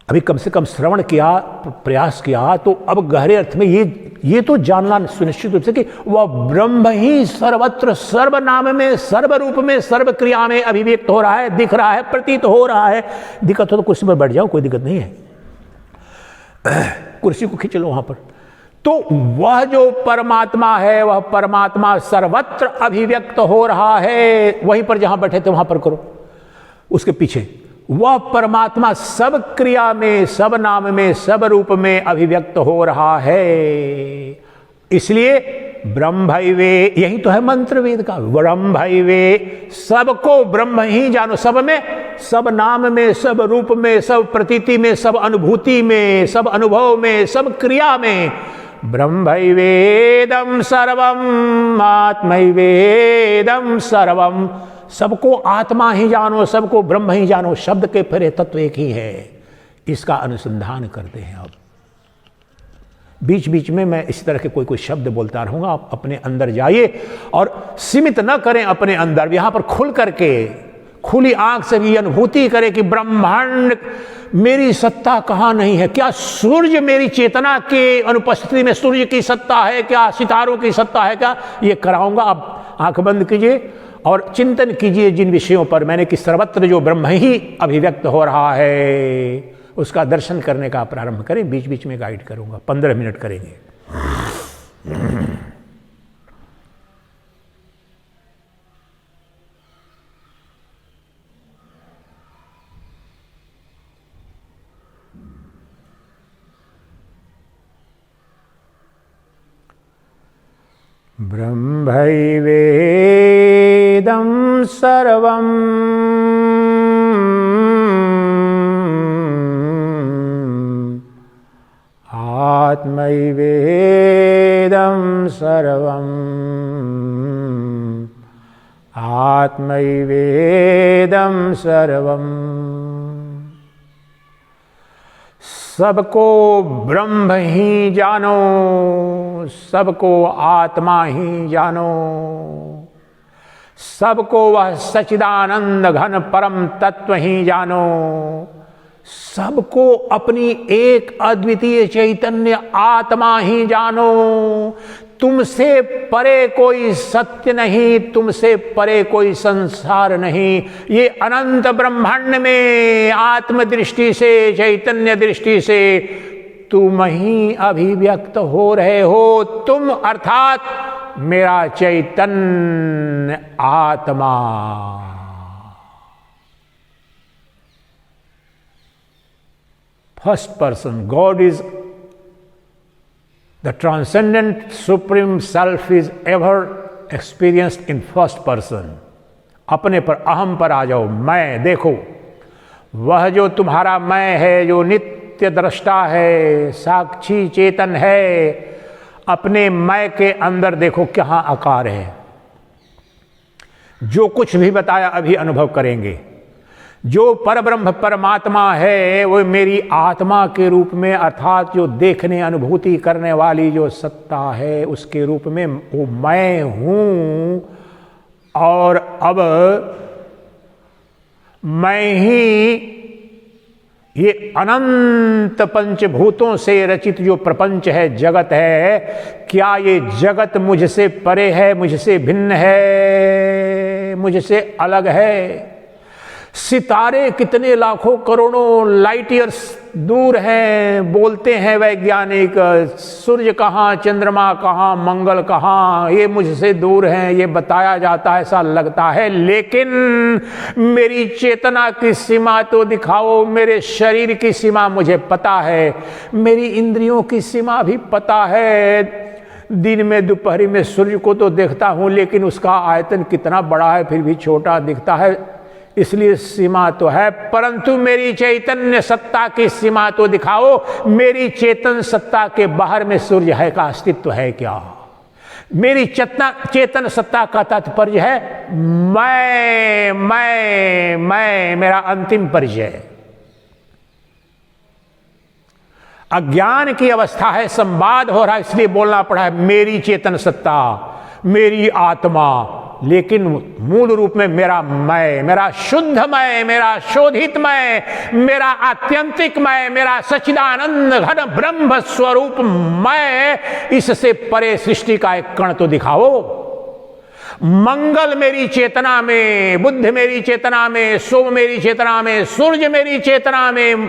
अभी कम से कम श्रवण किया, प्रयास किया, तो अब गहरे अर्थ में ये तो जानना सुनिश्चित रूप से कि वह ब्रह्म ही सर्वत्र सर्व नाम में सर्व रूप में सर्व क्रिया में अभिव्यक्त हो रहा है, दिख रहा है, प्रतीत हो रहा है। दिक्कत हो तो कुर्सी पर बैठ जाओ, कोई दिक्कत नहीं है, कुर्सी को खींच लो वहां पर। तो वह जो परमात्मा है, वह परमात्मा सर्वत्र अभिव्यक्त हो रहा है। वहीं पर जहां बैठे थे वहां पर करो, उसके पीछे वह परमात्मा सब क्रिया में, सब नाम में, सब रूप में अभिव्यक्त हो रहा है। इसलिए ब्रह्मैवे, यही तो है मंत्र वेद का, ब्रह्मैवे, सबको ब्रह्म ही जानो, सब में, सब नाम में, सब रूप में, सब प्रतीति में, सब अनुभूति में, सब अनुभव में, सब क्रिया में। ब्रह्मैवेदं सर्वम आत्मैवेदं सर्वम, सबको आत्मा ही जानो, सबको ब्रह्म ही जानो, शब्द के परे तत्व एक ही है। इसका अनुसंधान करते हैं। अब बीच बीच में मैं इस तरह के कोई शब्द बोलता रहूंगा, आप अपने अंदर जाइए और सीमित न करें अपने अंदर, यहां पर खुल करके खुली आंख से भी अनुभूति करें कि ब्रह्मांड मेरी सत्ता कहां नहीं है। क्या सूर्य मेरी चेतना के अनुपस्थिति में सूर्य की सत्ता है क्या, सितारों की सत्ता है क्या, ये कराऊंगा। आप आंख बंद कीजिए और चिंतन कीजिए जिन विषयों पर मैंने कि सर्वत्र जो ब्रह्म ही अभिव्यक्त हो रहा है, उसका दर्शन करने का प्रारंभ करें। बीच बीच में गाइड करूंगा, 15 मिनट करेंगे। ब्रह्मैवेदं सर्वम् आत्मैवेदं सर्वम् आत्मैवेदं सर्वम्। सबको ब्रह्म ही जानो, सबको आत्मा ही जानो, सबको वह सच्चिदानंद घन परम तत्व ही जानो, सबको अपनी एक अद्वितीय चैतन्य आत्मा ही जानो। तुमसे परे कोई सत्य नहीं, तुमसे परे कोई संसार नहीं। ये अनंत ब्रह्मांड में आत्मदृष्टि से, चैतन्य दृष्टि से तुम ही अभिव्यक्त हो रहे हो। तुम अर्थात मेरा चैतन्य आत्मा। First person, God is the transcendent supreme self is ever experienced in first person। अपने पर, अहम पर आ जाओ। मैं देखो, वह जो तुम्हारा मैं है, जो नित्य दृष्टा है, साक्षी चेतन है, अपने मैं के अंदर देखो कहाँ आकार है। जो कुछ भी बताया अभी अनुभव करेंगे। जो परब्रह्म परमात्मा है वो मेरी आत्मा के रूप में, अर्थात जो देखने अनुभूति करने वाली जो सत्ता है उसके रूप में वो मैं हूं। और अब मैं ही ये अनंत पंचभूतों से रचित जो प्रपंच है, जगत है, क्या ये जगत मुझसे परे है, मुझसे भिन्न है, मुझसे अलग है? सितारे कितने लाखों करोड़ों लाइट ईयर्स दूर हैं, बोलते हैं वैज्ञानिक। सूर्य कहाँ, चंद्रमा कहाँ, मंगल कहाँ, ये मुझसे दूर हैं, ये बताया जाता है, ऐसा लगता है। लेकिन मेरी चेतना की सीमा तो दिखाओ। मेरे शरीर की सीमा मुझे पता है, मेरी इंद्रियों की सीमा भी पता है। दिन में दोपहरी में सूर्य को तो देखता हूँ, लेकिन उसका आयतन कितना बड़ा है, फिर भी छोटा दिखता है। इसलिए सीमा तो है, परंतु मेरी चैतन्य सत्ता की सीमा तो दिखाओ। मेरी चेतन सत्ता के बाहर में सूर्य है का अस्तित्व है क्या? मेरी चेतन सत्ता का तात्पर्य है मैं, मेरा अंतिम परिचय। अज्ञान की अवस्था है, संवाद हो रहा है, इसलिए बोलना पड़ा है मेरी चेतन सत्ता, मेरी आत्मा, लेकिन मूल रूप में मेरा मैं, मेरा शुद्ध मैं, मेरा शोधित मैं, मेरा आत्यंतिक मैं, मेरा सच्चिदानंद घन ब्रह्म स्वरूप मैं, इससे परे सृष्टि का एक कण तो दिखाओ। मंगल मेरी चेतना में, बुद्ध मेरी चेतना में, सोम मेरी चेतना में, सूर्य मेरी चेतना में,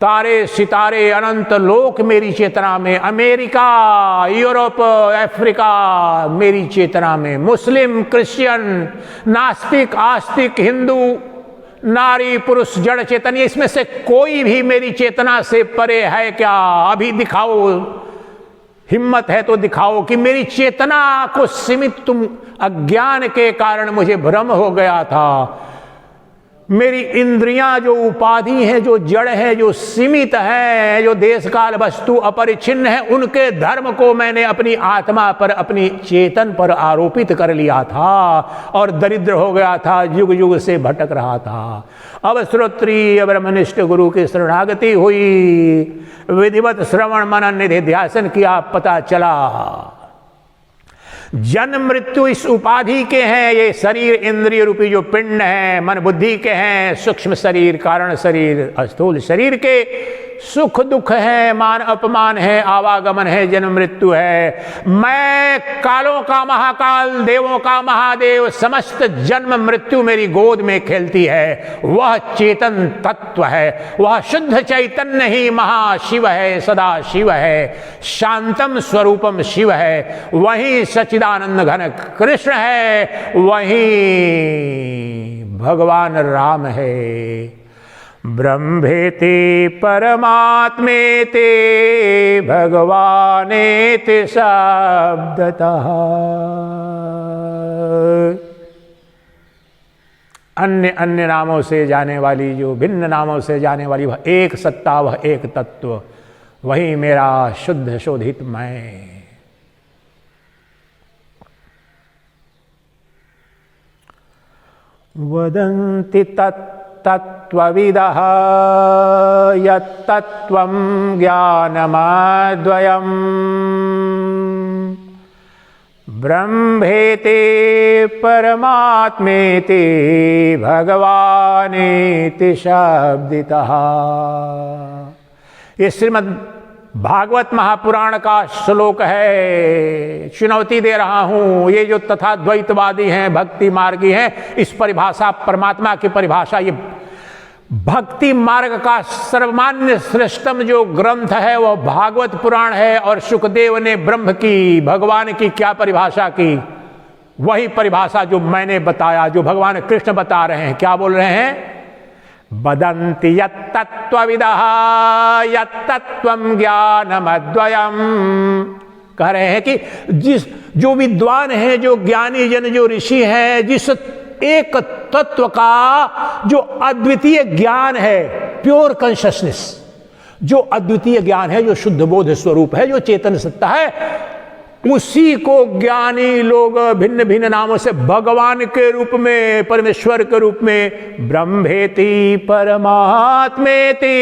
तारे सितारे अनंत लोक मेरी चेतना में, अमेरिका, यूरोप, अफ्रीका मेरी चेतना में, मुस्लिम, क्रिश्चियन, नास्तिक, आस्तिक, हिंदू, नारी, पुरुष, जड़ चेतन, इसमें से कोई भी मेरी चेतना से परे है क्या? अभी दिखाओ, हिम्मत है तो दिखाओ कि मेरी चेतना को सीमित, तुम अज्ञान के कारण मुझे भ्रम हो गया था। मेरी इंद्रियां जो उपाधि हैं, जो जड़ है, जो सीमित है, जो देश काल वस्तु अपरिच्छिन्न है, उनके धर्म को मैंने अपनी आत्मा पर, अपनी चेतन पर आरोपित कर लिया था और दरिद्र हो गया था, युग युग से भटक रहा था। अब श्रोत्रिय ब्रह्मनिष्ठ गुरु की शरणागति हुई, विधिवत श्रवण मनन निधि ध्यासन किया, पता चला जन्म मृत्यु इस उपाधि के हैं। ये शरीर इंद्रिय रूपी जो पिंड है, मन बुद्धि के हैं, सूक्ष्म शरीर, कारण शरीर, स्थूल शरीर के सुख दुख है, मान अपमान है, आवागमन है, जन्म मृत्यु है। मैं कालों का महाकाल, देवों का महादेव, समस्त जन्म मृत्यु मेरी गोद में खेलती है। वह चेतन तत्व है, वह शुद्ध चैतन्य ही महाशिव है, सदा शिव है, शांतम स्वरूपम शिव है, वही सच्चिदानंद घन कृष्ण है, वही भगवान राम है। ब्रह्मेति परमात्मेति भगवानेति शब्दतः। अन्य अन्य नामों से जाने वाली, जो भिन्न नामों से जाने वाली, वह एक सत्ता, वह एक तत्व, वही मेरा शुद्ध शोधित मैं। वदन्ति तत्त्वविदः यत्तत्त्वं ज्ञानमद्वयम् ब्रह्मेति परमात्मेति भगवानेति शब्दितः। ये श्रीमद् भागवत महापुराण का श्लोक है। चुनौती दे रहा हूं, ये जो तथा द्वैतवादी हैं, भक्ति मार्गी हैं, इस परिभाषा, परमात्मा की परिभाषा, ये भक्ति मार्ग का सर्वमान्य श्रेष्ठतम जो ग्रंथ है वह भागवत पुराण है। और शुकदेव ने ब्रह्म की, भगवान की क्या परिभाषा की? वही परिभाषा जो मैंने बताया, जो भगवान कृष्ण बता रहे हैं। क्या बोल रहे हैं? वदन्ति यत्तत्त्वविदः यत्तत्त्वं ज्ञानमद्वयम्। कह रहे हैं कि जो विद्वान है, जो ज्ञानी जन, जो ऋषि हैं, जिस एक तत्व का जो अद्वितीय ज्ञान है, प्योर कॉन्शसनेस, जो अद्वितीय ज्ञान है, जो शुद्ध बोध स्वरूप है, जो चेतन सत्ता है, उसी को ज्ञानी लोग भिन्न भिन्न नामों से भगवान के रूप में, परमेश्वर के रूप में, ब्रह्मेति परमात्मेति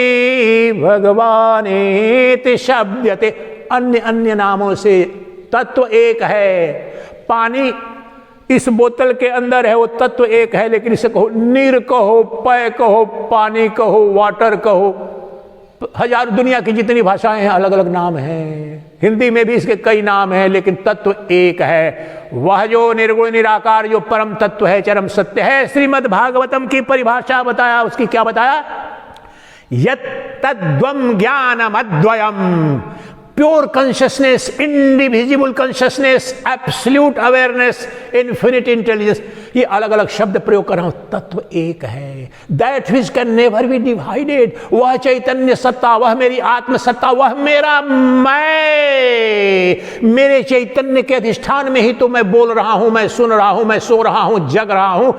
भगवानेति शब्दते, अन्य अन्य नामों से तत्व एक है। पानी इस बोतल के अंदर है, वो तत्व एक है, लेकिन इसे कहो नीर कहो, पेय कहो, पानी कहो, वाटर कहो, हजार दुनिया की जितनी भाषाएं हैं अलग अलग नाम हैं। हिंदी में भी इसके कई नाम हैं, लेकिन तत्व एक है। वह जो निर्गुण निराकार, जो परम तत्व है, चरम सत्य है। श्रीमद् भागवतम की परिभाषा बताया, उसकी क्या बताया? यत्तद्वं ज्ञानमद्वयम्, pure consciousness, indivisible consciousness, absolute awareness, infinite intelligence. ये अलग अलग शब्द प्रयोग कर रहा हूं। तत्व एक है, that which can never be divided. वह चैतन्य सत्ता, वह मेरी आत्म सत्ता, वह मेरा मैं। मेरे चैतन्य के अधिष्ठान में ही तो मैं बोल रहा हूं, मैं सुन रहा हूं, मैं सो रहा हूं, जग रहा हूं,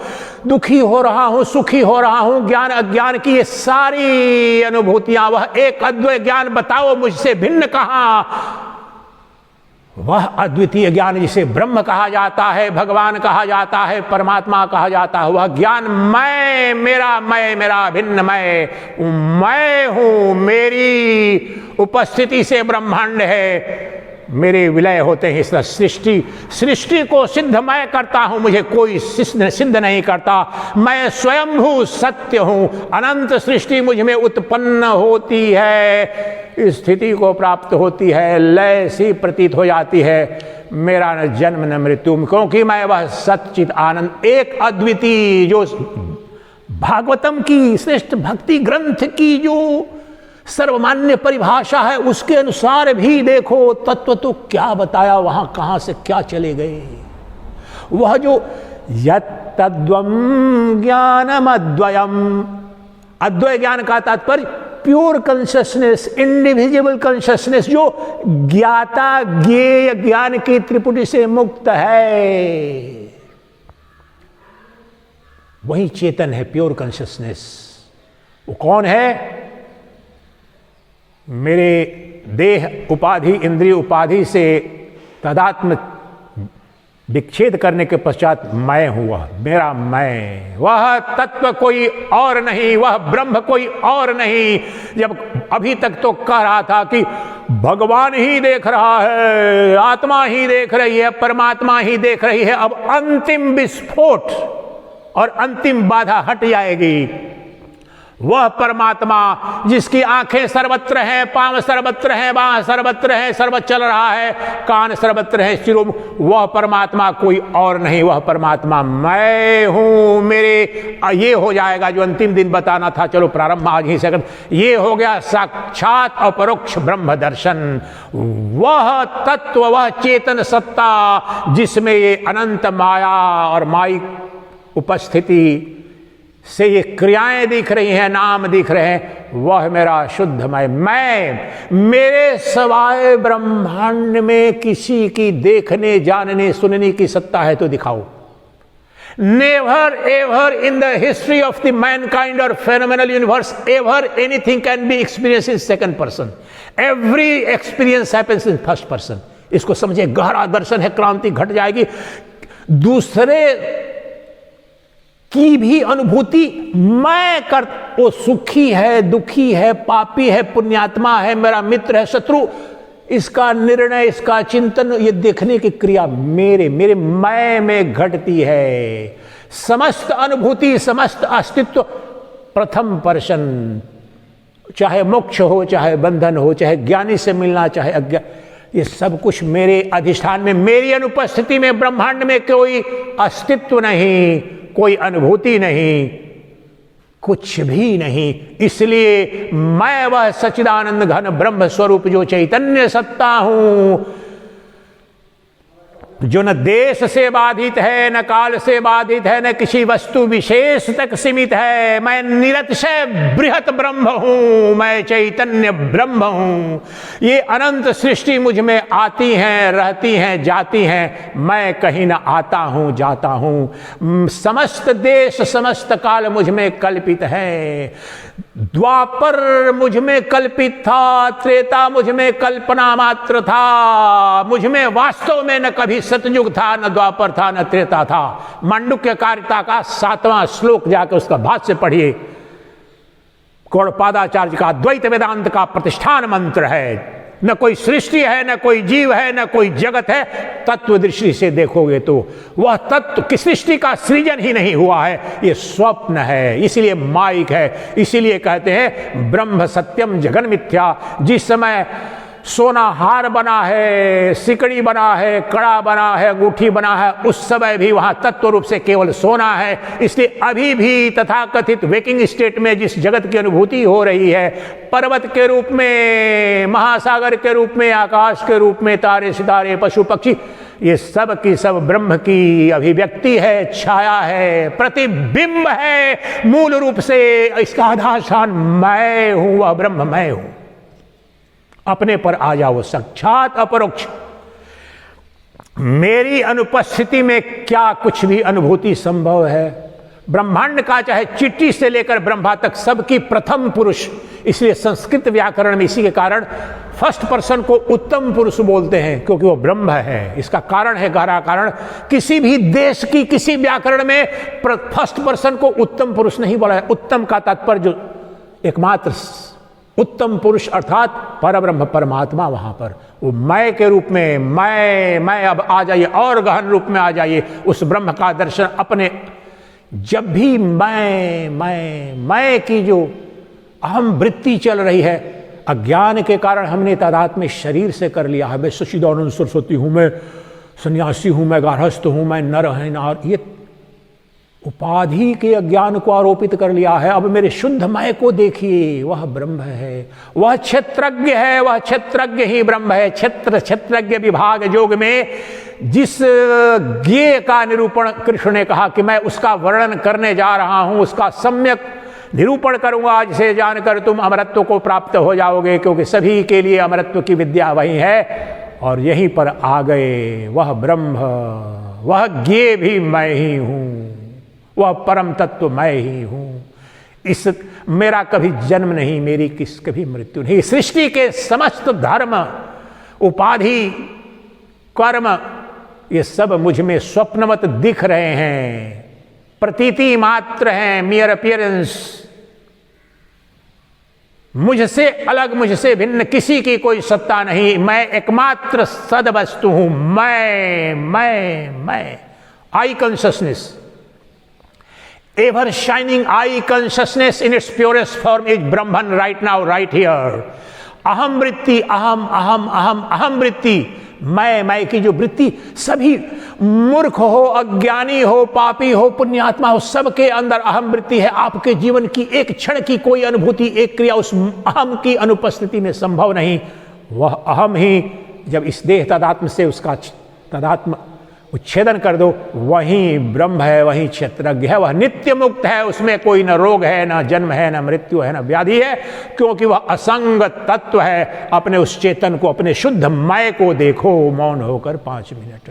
दुखी हो रहा हूं, सुखी हो रहा हूं, ज्ञान अज्ञान की ये सारी अनुभूतियां, वह एक अद्वैत ज्ञान। बताओ मुझसे भिन्न कहां? वह अद्वितीय ज्ञान जिसे ब्रह्म कहा जाता है, भगवान कहा जाता है, परमात्मा कहा जाता है, वह ज्ञान मैं, मेरा भिन्न मैं हूं। मेरी उपस्थिति से ब्रह्मांड है, मेरे विलय होते हैं। इस सृष्टि को सिद्ध मैं करता हूं, मुझे कोई सिद्ध नहीं करता। मैं स्वयंभू सत्य हूं, अनंत सृष्टि मुझ में उत्पन्न होती है, स्थिति को प्राप्त होती है, लय सी प्रतीत हो जाती है। मेरा न जन्म न मृत्यु, क्योंकि मैं वह सच्चित आनंद एक अद्वितीय, जो भागवतम की श्रेष्ठ भक्ति ग्रंथ की जो सर्वमान्य परिभाषा है, उसके अनुसार भी देखो तत्व तो क्या बताया, वहां कहां से क्या चले गए। वह जो यत्तद्वम ज्ञानम अद्वयम, अद्वय ज्ञान का तात्पर्य प्योर कॉन्शियसनेस, इंडिविजुअल कॉन्शियसनेस, जो ज्ञाता ज्ञेय ज्ञान की त्रिपुटी से मुक्त है, वही चेतन है, प्योर कॉन्शियसनेस। वो कौन है? मेरे देह उपाधि, इंद्रिय उपाधि से तदात्म विच्छेद करने के पश्चात मैं हुआ, मेरा मैं, वह तत्व कोई और नहीं, वह ब्रह्म कोई और नहीं। जब अभी तक तो कह रहा था कि भगवान ही देख रहा है, आत्मा ही देख रही है, परमात्मा ही देख रही है, अब अंतिम विस्फोट और अंतिम बाधा हट जाएगी। वह परमात्मा जिसकी आंखें सर्वत्र हैं, पांव सर्वत्र हैं, बांह सर्वत्र हैं, सर्वत्र चल रहा है, कान सर्वत्र है, शिरो, वह परमात्मा कोई और नहीं, वह परमात्मा मैं हूं। मेरे ये हो जाएगा जो अंतिम दिन बताना था, चलो प्रारंभ आज ही से कर, ये हो गया साक्षात अपरोक्ष ब्रह्म दर्शन। वह तत्व, वह चेतन सत्ता जिसमें ये अनंत माया और माइक उपस्थिति से ये क्रियाएं दिख रही हैं, नाम दिख रहे हैं, वह मेरा शुद्ध मैं। मेरे सवाए ब्रह्मांड में किसी की देखने, जानने, सुनने की सत्ता है तो दिखाओ। Never ever in the history of the mankind और phenomenal universe ever anything can be experience in second person. Every experience happens in first person. इसको समझे, गहरा दर्शन है, क्रांति घट जाएगी। दूसरे की भी अनुभूति मैं कर, वो सुखी है, दुखी है, पापी है, पुण्यात्मा है, मेरा मित्र है, शत्रु, इसका निर्णय, इसका चिंतन, ये देखने की क्रिया मेरे मैं में घटती है। समस्त अनुभूति, समस्त अस्तित्व प्रथम पर्सन, चाहे मोक्ष हो, चाहे बंधन हो, चाहे ज्ञानी से मिलना, चाहे अज्ञान, ये सब कुछ मेरे अधिष्ठान में, मेरी अनुपस्थिति में ब्रह्मांड में कोई अस्तित्व नहीं, कोई अनुभूति नहीं, कुछ भी नहीं। इसलिए मैं वह सच्चिदानंद घन ब्रह्म स्वरूप जो चैतन्य सत्ता हूं, जो न देश से बाधित है, न काल से बाधित है, न किसी वस्तु विशेष तक सीमित है। मैं निरतिशय बृहत ब्रह्म हूं, मैं चैतन्य ब्रह्म हूं। ये अनंत सृष्टि मुझ में आती हैं, रहती हैं, जाती हैं, मैं कहीं न आता हूं, जाता हूं। समस्त देश, समस्त काल मुझ में कल्पित है। द्वापर मुझ में कल्पित था, त्रेता मुझ में कल्पना मात्र था, मुझ में वास्तव में न कभी सतयुग था, न द्वापर था, न त्रेता था। मांडुक्य कारिका का 7वां श्लोक जाकर उसका भाष्य पढ़िए। गौड़पादाचार्य का द्वैत वेदांत का प्रतिष्ठान मंत्र है। न कोई सृष्टि है, न कोई जीव है, न कोई जगत है। तत्व दृष्टि से देखोगे तो वह तत्व की सृष्टि का सृजन ही नहीं हुआ है, ये स्वप्न है, इसीलिए माइक है। इसीलिए कहते हैं ब्रह्म सत्यम जगन मिथ्या। जिस समय सोना हार बना है, सिकड़ी बना है, कड़ा बना है, अंगूठी बना है, उस समय भी वहां तत्व रूप से केवल सोना है। इसलिए अभी भी तथाकथित वेकिंग स्टेट में जिस जगत की अनुभूति हो रही है, पर्वत के रूप में, महासागर के रूप में, आकाश के रूप में, तारे सितारे, पशु पक्षी, ये सब की सब ब्रह्म की अभिव्यक्ति है, छाया है, प्रतिबिंब है। मूल रूप से इसका आधार मैं हूं, वह ब्रह्म मैं हूं। अपने पर आ जाओ, साक्षात अपरोक्ष। मेरी अनुपस्थिति में क्या कुछ भी अनुभूति संभव है? ब्रह्मांड का चाहे चिट्टी से लेकर ब्रह्मा तक सबकी प्रथम पुरुष, इसलिए संस्कृत व्याकरण में इसी के कारण फर्स्ट पर्सन को उत्तम पुरुष बोलते हैं, क्योंकि वो ब्रह्म है। इसका कारण है, गहरा कारण, किसी भी देश की किसी व्याकरण में फर्स्ट पर्सन को उत्तम पुरुष नहीं बोला है। उत्तम का तात्पर्य जो एकमात्र उत्तम पुरुष अर्थात परब्रह्म परमात्मा, वहां पर वो मैं के रूप में, मैं अब आ जाइए और गहन रूप में आ जाइए, उस ब्रह्म का दर्शन अपने। जब भी मैं की जो अहम वृत्ति चल रही है, अज्ञान के कारण हमने तादात्म्य में शरीर से कर लिया है। मैं सच्चिदानंद सरस्वती हूं, मैं सन्यासी हूं, मैं गारहस्थ हूं, मैं नर है नार, ये उपाधि के अज्ञान को आरोपित कर लिया है। अब मेरे शुद्ध मय को देखिए, वह ब्रह्म है, वह क्षेत्रज्ञ है, वह क्षेत्रज्ञ ही ब्रह्म है। क्षेत्रज्ञ विभाग योग में जिस ज्ञेय का निरूपण कृष्ण ने कहा कि मैं उसका वर्णन करने जा रहा हूं, उसका सम्यक निरूपण करूंगा, जिसे जानकर तुम अमरत्व को प्राप्त हो जाओगे, क्योंकि सभी के लिए अमरत्व की विद्या वही है। और यहीं पर आ गए, वह ब्रह्म, वह ज्ञेय भी मैं ही हूं, वह परम तत्व मैं ही हूं। इस मेरा कभी जन्म नहीं, मेरी कभी मृत्यु नहीं। सृष्टि के समस्त धर्म, उपाधि, कर्म, ये सब मुझ में स्वप्नवत दिख रहे हैं, प्रतीति मात्र हैं, मियर अपीयरेंस। मुझसे अलग, मुझसे भिन्न किसी की कोई सत्ता नहीं। मैं एकमात्र सद वस्तु हूं। मैं I consciousness, ever shining I consciousness in its purest form is Brahman right now right here. अहम वृत्ति, अहम वृत्ति, मैं की जो वृत्ति, सभी मूर्ख हो, अज्ञानी हो, पापी हो, पुण्यात्मा हो, सबके अंदर अहम वृत्ति है। आपके जीवन की एक क्षण की कोई अनुभूति, एक क्रिया उस अहम की अनुपस्थिति में संभव नहीं। वह अहम ही जब इस देह तादात्म्य से उसका तादात्म्य उच्छेदन कर दो, वही ब्रह्म है, वही क्षेत्रज्ञ है, वह नित्य मुक्त है। उसमें कोई न रोग है, न जन्म है, न मृत्यु है, न व्याधि है, क्योंकि वह असंग तत्व है। अपने उस चेतन को, अपने शुद्ध मय को देखो, मौन होकर 5 मिनट।